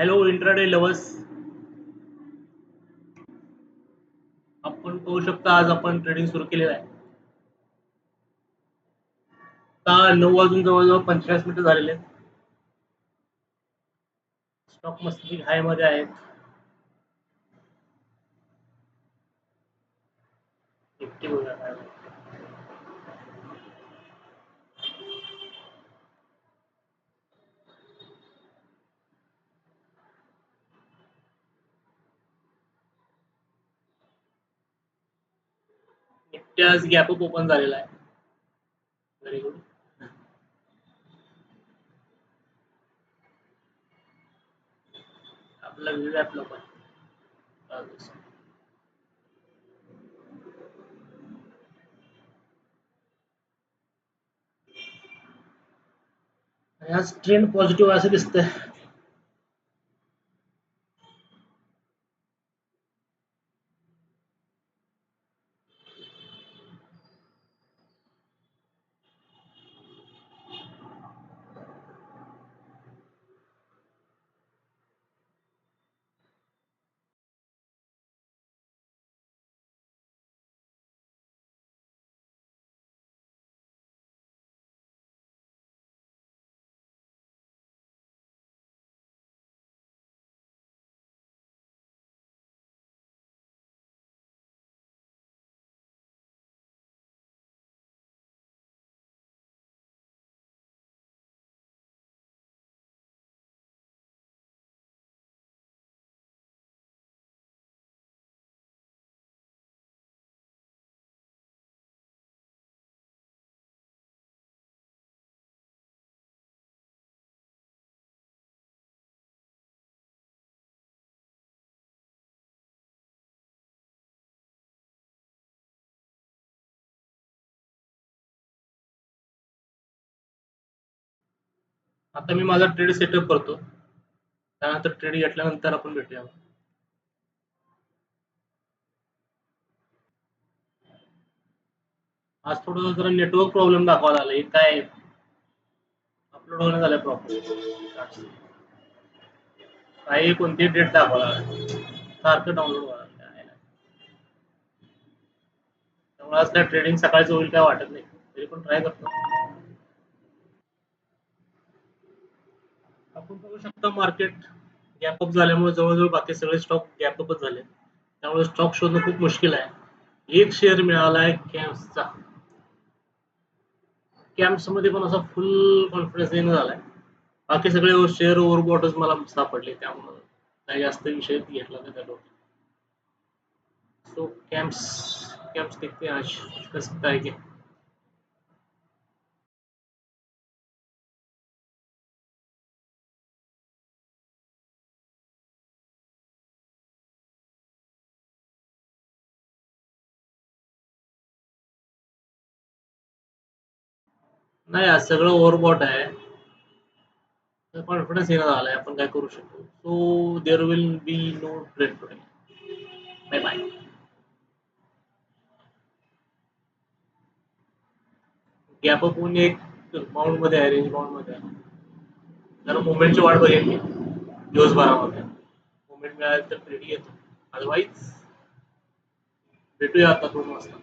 Hello intraday lovers. आपण पाहू शकता आज आपण ट्रेडिंग सुरू केलेलं आहे. आता 9 वाजून जवळजवळ 45 मिनिटं झालेले आहेत. स्टॉक मस्त हाय मध्ये आहेत. निफ्टी बघूया काय होतं. निफ्टी आज गॅप अप ओपन झालेला आहे. Very good. आपला व्ह्यू ॲपला पण आज ट्रेंड पॉझिटिव्ह असं दिसतंय. आता मी माझा ट्रेड सेटअप करतो, त्यानंतर ट्रेड घेतल्यानंतर आपण भेटूया. आज थोडं जरा नेटवर्क प्रॉब्लेम दाखवायला लागलाय. काय अपलोड होणं झालंय प्रॉब्लेम. काही कोणती डेट दाखवायला लागलाय. सारखं डाउनलोड व्हायला लागलंय. त्यामुळे आज काय ट्रेडिंग सकाळचं होईल काय वाटत नाही, तरी पण ट्राय करतो. आपण बघू शकता मार्केट गॅप अप झाल्यामुळे जवळजवळ बाकी सगळे स्टॉक गॅप अपच झाले. त्यामुळे स्टॉक शोधणं खूप मुश्किल आहे. एक शेअर मिळाला आहे कॅम्प्सचा. कॅम्प्स मध्ये पण असा फुल कॉन्फिडन्स येणं झालाय. बाकी सगळे शेअर ओव्हरबॉटच मला सापडले, त्यामुळे काही जास्त विषय घेतला नाही त्या डोक्यात. सो कॅम्प्स कॅम्प्स देखते हैं आज कर सकता है क्या. नाही आज सगळं ओव्हरबॉट आहे. कॉन्फिडन्स येणं झालाय. आपण काय करू शकतो. So there will be no trade today. Bye bye. Gap up होऊन एक बाउंड मध्ये आहे, रेंज बाउंड मध्ये आहे. जरा मुवमेंटची वाट बघेन मी दिवसभरामध्ये. मुवमेंट मिळाली तर ट्रेड घेतो, अदरवाईज भेटूया आता 2 वाजता.